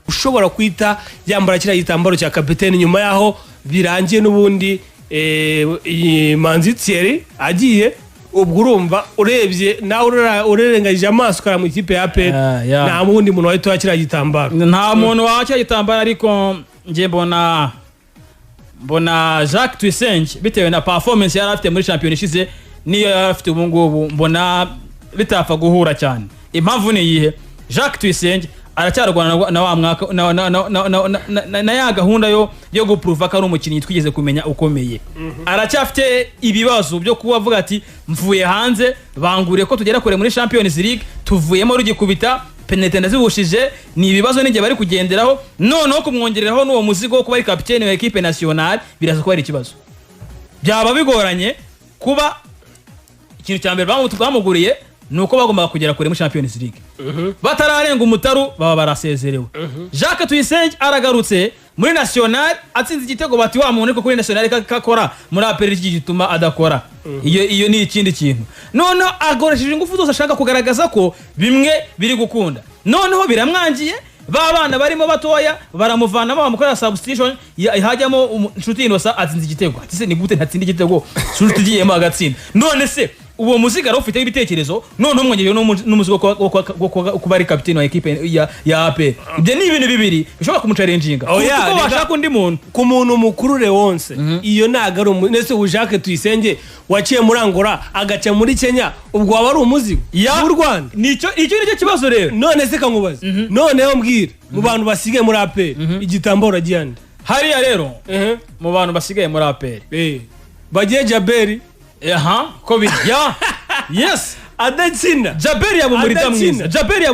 ushobora kwita yambara kiriya gitambaro cya kapiteni nyuma yaho birangiye n'ubundi Manzi Thierry agiye. Ubwo urumva urebye nawe urerengagije amaso ukara mu ikipe ya APR nta wundi muntu wahita wakira gitambaro, nta muntu wakira gitambaro. Ariko nje mbona Jacques Tuyisenge bitewe na performance yari afite muri champion ishize niyo yari afite ubu ngubu mbona bitapfa guhura cyane. Impamvu ni iyihe? Jacques Tuyisenge aracyarwana na wa mwaka na ya gahunda yo guprova ko ari umukinnyi twigeze kumenya ukomeye. Aracyafite ibibazo byo kuba avuga ati mvuye hanze banguriye ko tugera kure muri Champions League tuvuyemo rugikubita penalty ndazibushije. Ni ibibazo n'inge bari kugenderaho, noneho kumwongereraho n'uwo muzigo wo kuba ari capitaine wa equipe nationale biraza kuba ari ikibazo. Byaba bigoranye kuba ikintu cya mbere bamuguriye nuko bagomba kugera kure muri Champions League. Batararenga umutaru baba barasezerewe. Jacques Tuyisenge aragarutse muri national atsinze igitego bati wa muntu ko kuri national kakora muri APR iki gituma adakora. Iyo ni ikindi kintu. Noneho agoresheje ingufu zose ashaka kugaragaza ko bimwe biri gukunda. Noneho biramwangiye babana barimo batoya baramuvana bamukorera substitution hajyamo inshuti inosa atsinze igitego. Ati se ni gute ntatsinda igitego inshuti giyemo agatsinda. None se uwo muzika ufite ibitekerezo none umwongereyo n'umuzigo kuba ari kapiteni wa equipe ya APR. Ibyo ni ibintu bibiri bishobora kumucarenjinga kuko bashaka undi muntu ku muntu mukuru Leonce. Iyo nagaro nese Jacques Tuyisenge waciye muri Angola agaca muri Kenya ubwo waba ari umuzigo y'u Rwanda. Nicyo kibazo rero. None se kangubaza noneho mbwira mu bantu basigaye muri APR igitambaro agiyande hariya rero mu bantu basigaye muri APR bagiye Jaberi ko bijya yes adatsinda Jaberi yabo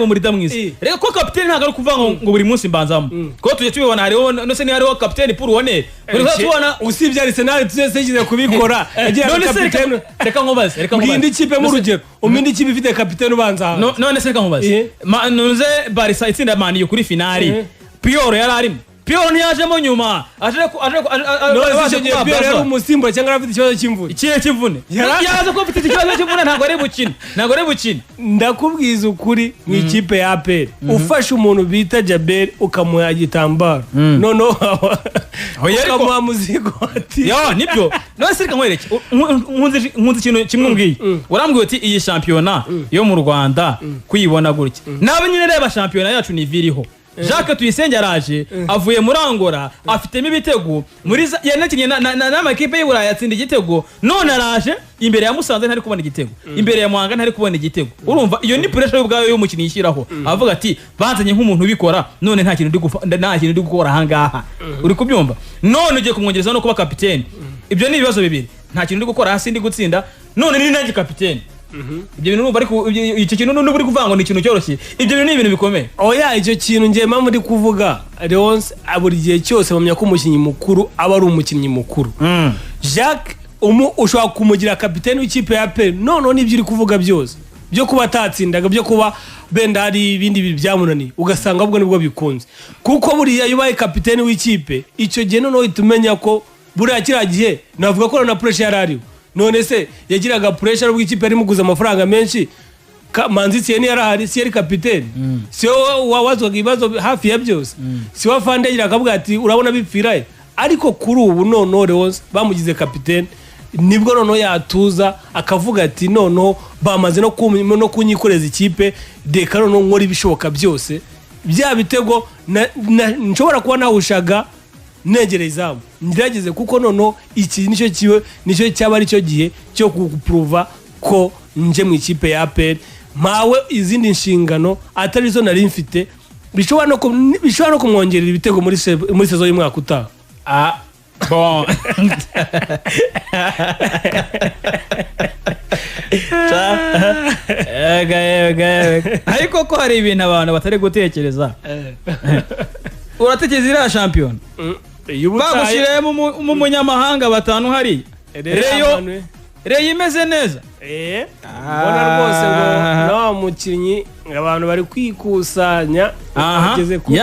muri damwiza reka ko kapiteni ntago ari kuvuga ngo buri munsi mbanzamo ko tuje tubibona hariho nose ni hariho kapiteni pour honneur buri tubona usibye Arsenal tuzesegize kubikora agiye kapiteni. Reka nkubaze ngindi kipe mu rugero umindi kipe ifite kapiteni ubanza none se reka nkubaze nuze Barca itsinda Man U kuri finali Piero yari arimo. Piero ntiyajemo nyuma aje Piero yari umusimbo cyangwa afite ikibazo cy'imvune. Ikihe cy'imvune? Yaje ko afite ikibazo cy'imvune ntago ari bukina. Ndakubwiza ukuri mu ikipe ya APR ufashe umuntu bita Jaberi ukamuha igitambaro none ukamuha muzigo ati nibyo. None se reka nkwereke nkunze ikintu kimwe mbwiye urambwiye ati iyi championnat yo mu Rwanda kuyibona gutya nabe nyine reba championnat yacu ni viriho. Jacques Tuyisenge araje avuye muri Angola afitemo ibitego muri yanakinye n'amakipe y'Iburayi yatsinda igitego none araje imbere ya Musanze ntari kubona igitego imbere ya Muhanga ntari kubona igitego. Urumva iyo ni pressure y'ubwayo y'umukinnyi yishyiraho avuga ati banzanye nk'umuntu ubikora none nta kintu ndi gukora ahangaha. Uri kubyumva none ugiye kumwongereza no kuba kapiteni. Ibyo ni ibibazo bibiri, nta kintu ndi gukora hasi ndi gutsinda none ni nanjye kapiteni. Ibyo bintu bari icyo kintu n'uburi kuvango ni ikintu cyoroshye. Ibyo bintu ni ibintu bikomeye. Icyo kintu ngiye mpamvu ndi kuvuga Leonce buri gihe cyose bamenya ko umukinnyi mukuru aba ari umukinnyi mukuru. Jacques ushobora kumugira kapiteni w'ikipe ya APR none n'ibyo uri kuvuga byose byo kuba atatsindaga byo kuba benda hari ibindi byamunaniye ugasanga ahubwo nibwo bikunze kuko buriya yubaye kapiteni w'ikipe icyo gihe noneho itumenya ko buriya kiriya gihe navuga ko na pressure yarariwe. None se yagiraga pressure ubwo ikipe ari muguza amafaranga menshi Manzi Thierry yarahari si yari kapiteni si wazwaga ibibazo hafi ya byose si wafande yagira akavuga ati urabona bipfiraye. Ariko kuri ubu noneho Leonce bamugize kapiteni nibwo noneho yatuza akavuga ati noneho bamaze no kunyikoreza ikipe deka noneho nkora ibishoboka byose bya bitego nshobora kuba nawushaga negere izamu ndirageze kuko noneho iki nicyo cyaba ari cyo gihe cyo kuprova ko nje mu ikipe ya APR mawe izindi nshingano atari zo nari mfite bishobora no kumwongerera ibitego muri saison y'umwaka utaha. Bon ariko ko hari ibintu abantu batari gutekereza. Uratekereza iriya shampiyona bagushyiremo umunyamahanga batanu hariya Reyo imeze neza mbona rwose ngo nawa mukinnyi abantu bari kwikusanya bageze kuri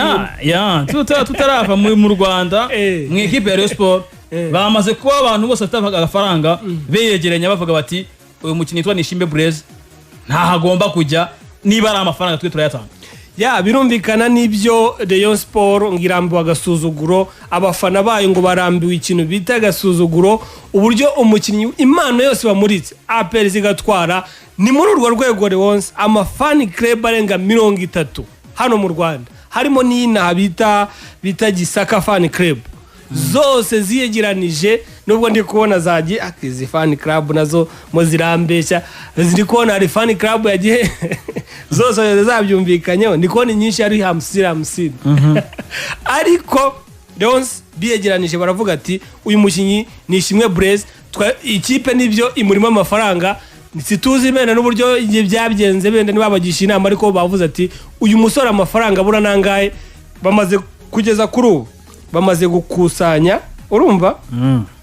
tutarava mu Rwanda mu ikipe ya Rayon Sport bamaze kuba abantu bose bafite agafaranga beyegeranya bavuga bati uyu mukinnyi yitwa Nishimbe Blaise ntahagomba kujya niba ari amafaranga twe turayatanga. ya birumvikana n'ibyo Rayon Sport ngirambiwe agasuzuguro, abafana bayo ngo barambiwe ikintu bita agasuzuguro, uburyo umukinnyi impano yose bamuritse APR zigatwara. Ni muri urwo rwego Leonce amafani club arenga 30 hano mu Rwanda, harimo n'inaha bita Gisaka fan club, zose ziyegeranije. Nubwo ndi kubona zagiye akizi fan club nazo mo zirambeshya, ziri kubona ari fan club yagiye zose zabyumvikanyeho, ndi kubona nyinshi ari hamsiri ariko Leonce biyegeranije baravuga ati uyu mukinyi ni Ishimwe Blaise, ikipe nibyo imurimo amafaranga, situzi benda n'uburyo byabigenze, benda nibabagisha inama, ariko bavuze ati uyu musore amafaranga bura nangaye. Bamaze kugeza kuri ubu bamaze gukusanya, urumva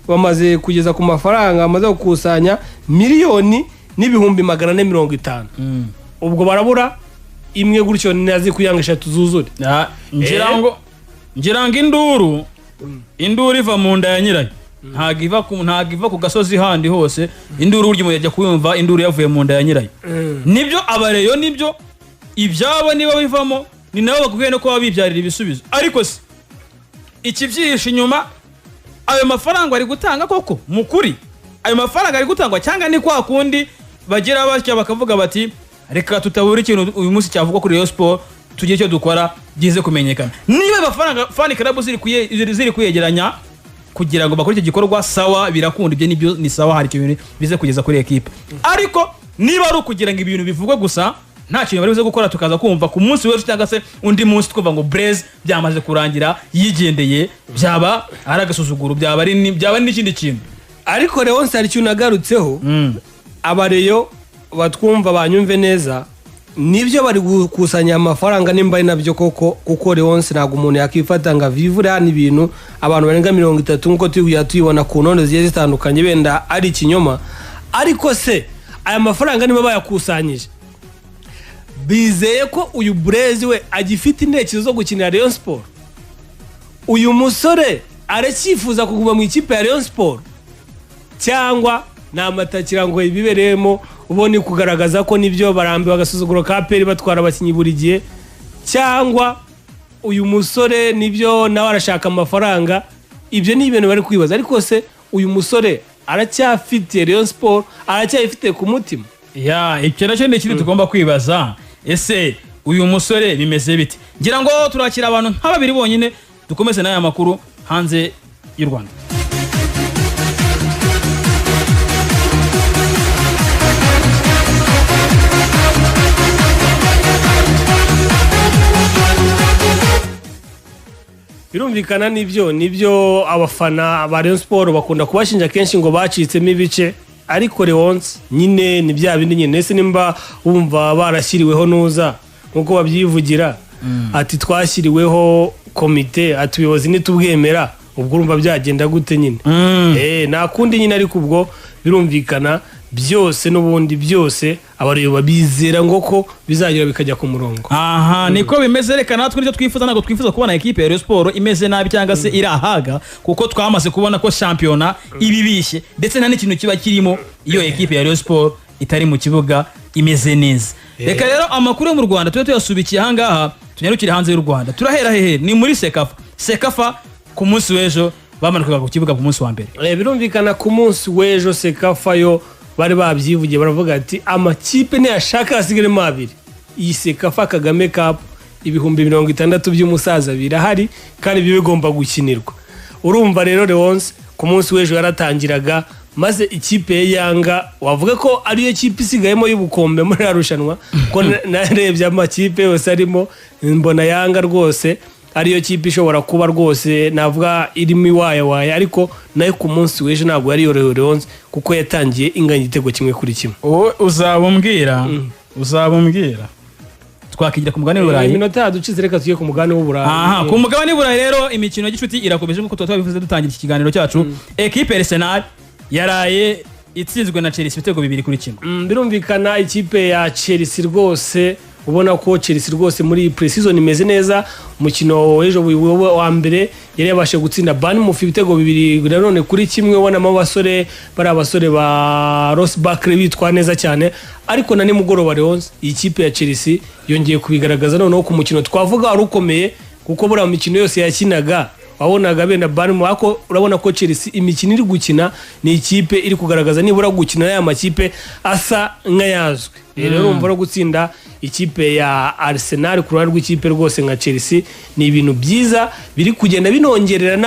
bamaze kugeza ku mafaranga bamaze gukusanya miliyoni n'ibihumbi 450. Ubwo barabura imwe gutyo nazi kuyanga 3 zuzure. ngirango induru iva mu nda ya nyirayo, ntagiva ku gasozi handi hose. Induru uryo mujya kuyumva, induru yavuye mu nda ya nyirayo. Nibyo abareyo, nibyo ibyabo niba bivamo, ni nabo bakubwiye no kuba bibyarira ibisubizo. Ariko se ikibyihishe inyuma, ayo mafaranga ari gutanga koko mukuri, ayo mafaranga ari gutangwa cyangwa ni kwa kundi bagira batya bakavuga bati reka tutabura ikintu uyu munsi cyavuga kuri Rayon Sport, tugiye cyo dukora gize kumenyekana. Niba amafaranga fan club ziri kuyegeranya kugira ngo bakore icyo gikorwa, sawa, birakunda, ibyo nibyo ni sawa, hari ikintu bize kugeza kuri equipe. Ariko niba ari ukugira ngo ibintu bivugwe gusa, nta kintu bari buze gukora, tukaza kumva ku munsi wese cyangwa se undi munsi twumva ngo Blaise byamaze kurangira yigendeye, byaba ari agasuzuguro, byaba ari n'ikindi kintu. Ariko Leonce hari ikintu nagarutseho, abareyo batwumva banyumve neza, nibyo bari gukusanya amafaranga nimba ari nabyo koko, kuko Leonce ntabwo umuntu yakifata ngo avivure hano ibintu abantu barenga 30 nkuko tuyibona ku none zigiye zitandukanye, benda ari ikinyoma. Ariko se aya mafaranga niba bayakusanyije, bizeye ko uyu Blaise we agifite intekerezo zo gukinira Rayon Sport? Uyu musore aracyifuza kuguma mu ikipe ya Rayon Sport, cyangwa namatakira ngo ibibereyemo ubone kugaragaza ko nibyo barambiwe agasuzuguro ka APR batwara abakinyi buri gihe, cyangwa uyu musore nibyo nawe arashaka amafaranga? Ibyo ni ibintu bari kwibaza. Ariko se uyu musore aracyafite Rayon Sport, aracyayifite ku mutima? Icyo nacyo ni ikindi tugomba kwibaza. Ese uyu musore bimeze bite? Ngira ngo turakira abantu nk'ababiri bonyine dukomeze n'aya makuru hanze y'u Rwanda. Birumvikana nibyo abafana ba Rayon Sport bakunda kubashinja kenshi ngo bacitsemo ibice, ariko Leonce nyine ni bya bindi nyine. Ese nimba wumva barashyiriweho nuza nkuko babyivugira, ati twashyiriweho komite, ati ubuyobozi nitubwemera, ubwo urumva byagenda gute nyine? Nakundi nyine. Ariko ubwo birumvikana byose n'ubundi byose abareba bizera ngo ko bizagira bikajya ku murongo. Niko bimeze. Reka natwe nicyo twifuza, ntabwo twifuza kubona equipe ya Rayon Sport imeze nabi cyangwa se irahaga, kuko twamaze kubona ko championa ibibishye ndetse nta n'ikintu kiba kirimo iyo equipe ya Rayon Sport itari mu kibuga imeze neza. Reka rero amakuru yo mu Rwanda tujye tuyasubikiye ahangaha, tunyarukire hanze y'u Rwanda. Turahera hehe? Ni muri Sekafa ku munsi w'ejo bamanukaga ku kibuga ku munsi wa mbere. Birumvikana ku munsi w'ejo Sekafa yo bari babyivugiye, baravuga ati amakipe ne yashaka asigaremo abiri. Iyi Sekafa Kagame Cup ibihumbi 60 by'umusaza birahari kandi bigomba gukinirwa. Urumva rero Leonce ku munsi w'ejo yaratangiraga, maze ikipe ya Yanga wavuga ko ariyo kipe isigayemo y'ubukombe muri arushanwa, ko narebye amakipe yose arimo, mbona Yanga rwose ariyo kipe ishobora kuba rwose navuga irimo iwaya, ariko nayo ku munsi w'ejo ntabwo yari yorohewe Leonce, kuko yatangiye inganya igitego kimwe kuri kimwe. Uzabumbwira twakigira ku mugabane w'Uburayi. Iminota yaducize, reka tugiye ku mugabane w'Uburayi. Ku mugabane w'Uburayi rero imikino y'igicuti irakomeje nkuko twabivuze dutangira iki kiganiro cyacu. Equipe Arsenal yaraye itsinzwe na Chelsea ibitego 2-1. Birumvikana ikipe ya Chelsea rwose ubona ko Chelsea rwose muri pre-season imeze neza. Umukino w'ejo wa mbere yari yabashe gutsinda Bournemouth ibitego 2 nanone kuri kimwe, ubonamo abasore bari abasore ba Ross Barkley bitwa neza cyane. Ariko na nimugoroba Leonce iyi kipe ya Chelsea yongeye kubigaragaza noneho ku mukino twavuga ari ukomeye, kuko buri mikino yose yakinaga wabonaga benda Bournemouth, ako urabona ko Chelsea imikino iri gukina ni ikipe iri kugaragaza nibura gukina ya makipe asa nk'ayazwe. Rero urumva ro gutsinda ikipe ya Arsenal ku ruhande rw'ikipe rwose nka Chelsea ni ibintu byiza biri kugenda binongerera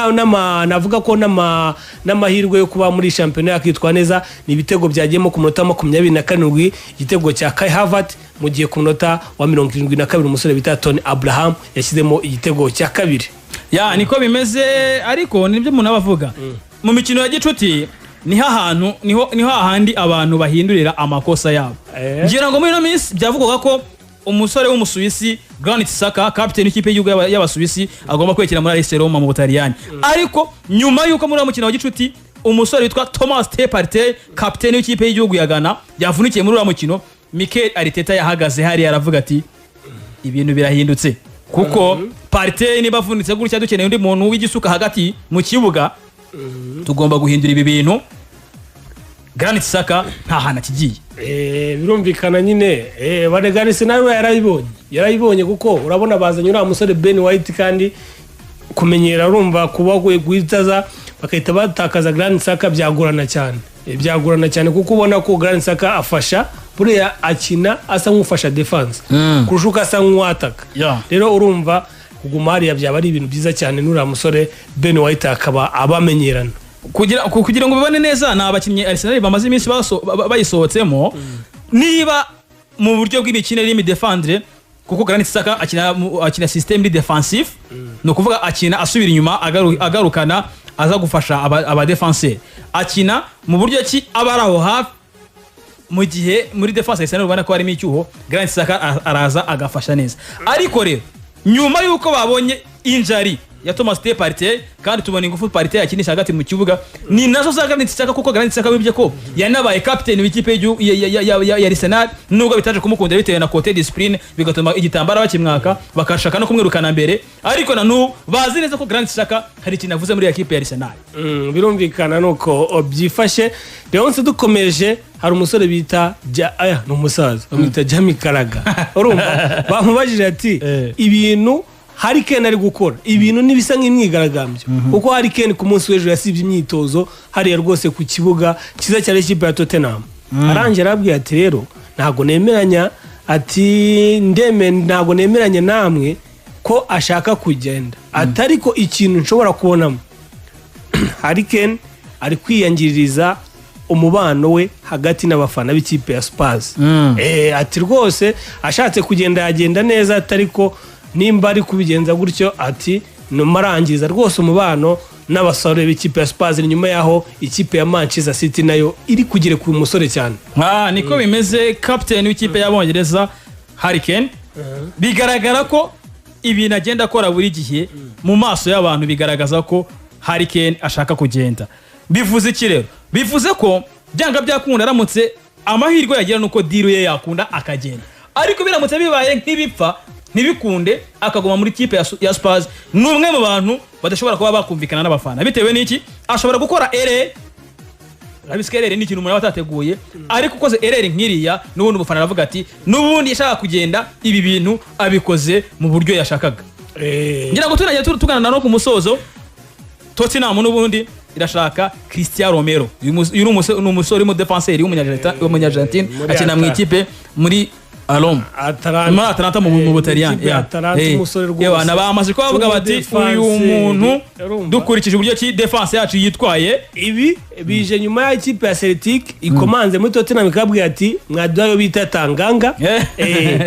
navuga ko n'amahirwe yo kuba muri championnat yakitwa neza. Ni ibitego byagiyemo ku minota 27, igitego cya Kai Havertz mu gihe ku minota wa 72 umusore bita Tony Abraham yashyizemo igitego cya kabiri. Ya niko bimeze, ariko nibyo umuntu abavuga mu mikino ya gicuti niho hahandi abantu bahindurira amakosa yabo. Ngira ngo muri no minsi byavugwaga ko umusore w'umusuwisi Granit Xhaka captain w'ikipe y'igihugu y'abasuwisi agomba kwekera muri AS Roma mu Butaliyani. Ariko nyuma yuko muri mukino wa gicuti umusore witwa Thomas Partey captain w'ikipe y'igihugu ya Ghana yavunikiye muri uwo mukino, Mikel Arteta yahagaze hari aravuga ati ibintu birahindutse, kuko Partey niba avunitse gutya dukeneye undi muntu w'igisuka hagati mu kibuga, tugomba guhindura ibi bintu. Granit Xhaka nta hana kigiye. Birumvikana nyine Granit nawe yarayibonye kuko urabona bazanye uriya musore Ben White, kandi kumenyera urumva kuba guhitaza bakahita batakaza Granit Xhaka byagorana cyane kuko ubona ko Granit Xhaka afasha buriya akina asa nk'ufasha defense kurushuka asa nk'uwataka. Rero urumva kuguma hariya byaba ari ibintu byiza cyane n'uriya musore Ben White akaba abamenyerana kugira ngo bibone neza. Na abakinnyi Arsenal bamaze iminsi bayisohotsemo niba mu buryo bw'imikino iri defendre, kuko Granit Xhaka akina system defensive, no kuvuga akina asubira inyuma agarukana aza gufasha aba defenseur, akina mu buryo ki abaraho hafi mu gihe muri defense Arsenal ubona ko harimo icyuho, Granit Xhaka araza agafasha neza. Ariko rero nyuma yuko babonye injury ya Thomas Partey kandi tubona ingufu Partey yakinisha hagati mu kibuga, ni nazo za Granit Xhaka, kuko Granit Xhaka bibye ko yanabaye captain w'ikipe ya Arsenal, nubwo bitaje kumukunda bitewe na côté discipline, bigatuma igitambara bakimwaka bakashaka no kumwirukana mbere. Ariko nanu bazi neza ko Granit Xhaka hari ikintu avuze muri equipe ya Arsenal. Birumvikana nuko byifashe. Leonce dukomeje, hari umusore bita n'umusaza bamwita Jamie Carragher. Urumva bamubajije ati ibintu Harry Kane ari gukora ibintu nibisa nk'imyigaragambyo, kuko Harry Kane ku munsi w'ejo yasibye imyitozo hariya rwose ku kibuga cyiza cyane ikipe ya Tottenham. Arangije arabwiye ati rero ntago nemeranya namwe ko ashaka kugenda, atari ko ikintu nshobora kubonamo Harry Kane ari kwiyangiririza umubano we hagati n'abafana b'ikipe ya Spurs. Ati rwose ashatse kugenda yagenda neza, atari ko nimba ari kubigenza gutyo ati numarangiza rwose umubano n'abasore b'ikipe ya Spurs. Nyuma yaho ikipe ya Manchester City nayo iri kugire ku musore cyane. Niko bimeze. Captain w'ikipe y'Abongereza Harry Kane bigaragara ko ibintu agenda akora buri gihe mu maso y'abantu bigaragaza ko Harry Kane ashaka kugenda. Bivuze iki rero? Bivuze ko byanga byakunda aramutse amahirwe yagira nuko deal ye yakunda akagenda, ariko biramutse bibaye nk'ibipfa ntibikunde akaguma muri kipe ya Spurs, n'umwe mu bantu badashobora kuba bakumvikana n'abafana bitewe n'iki ashobora gukora erreur. Abiske erreur ni ikintu umuntu batateguye, ariko ukoze erreur nkiriya n'ubundi umufana aravuga ati n'ubundi yashaka kugenda, ibi bintu abikoze mu buryo yashakaga. Ngira ngo tugana no ku musozo, Tottenham n'ubundi irashaka Cristiano Romero. Uyu umusore mu defenseur w'umunyargentine akina mu ikipe muri Atalanta mu Butaliyani. Yewe nabamaze ko bavuga bati uyu muntu dukurikije uburyo ki defense yacu yitwaye. Ibi bije nyuma ya ikipe ya Celtic ikomanze muri Tottenham ikabwiye ati mwaduhayo bita Tanganga.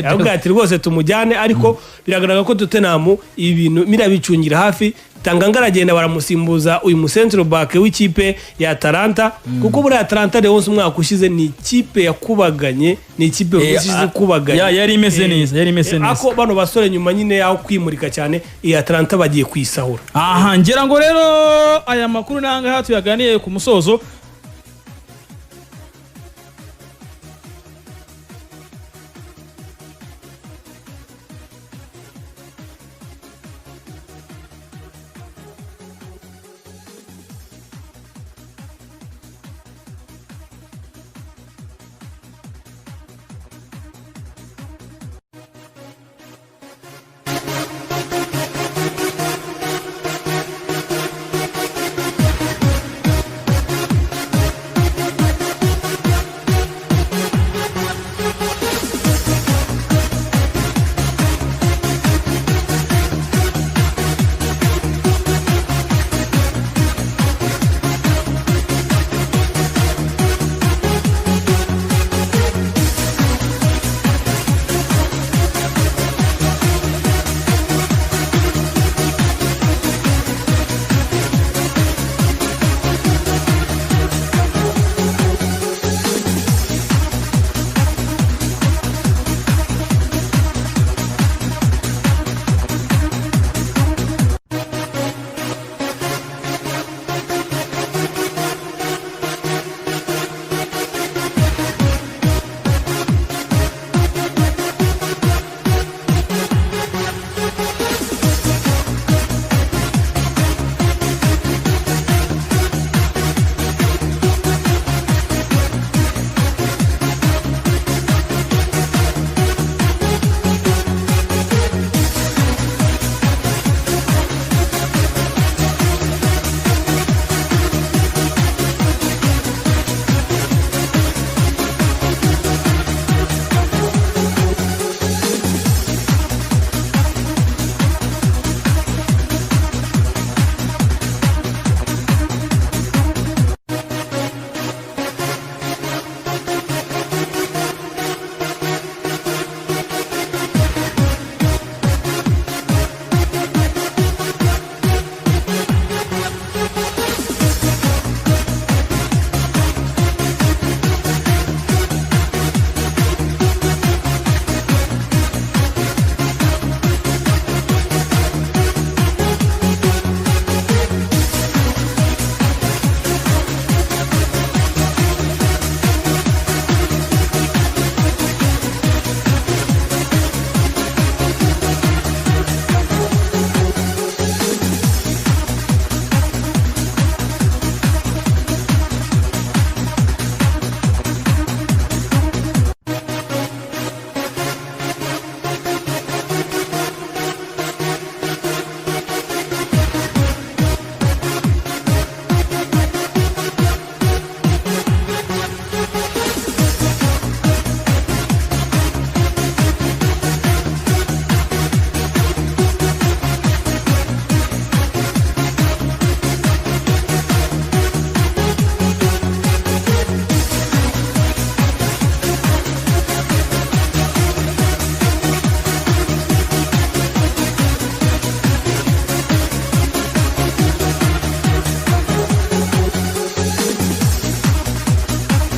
Ababwiye ati rwose tumujyane, ariko biragaragara ko Tottenham ibintu mirabicungira hafi. Tanganga aragenda baramusimbuza uyu musentro back w'ikipe ya Atalanta, kuko buri Atalanta de wose umwaka ushize ni ikipe yakubaganye, ni ikipe y'uzizi kubaganye. Yari imeze neza, ako bano basore nyuma nyine yaho kwimurika cyane iyi Atalanta bagiye kwisahura. Ngira ngo rero aya makuru nanga hatu yaganiye ku musozo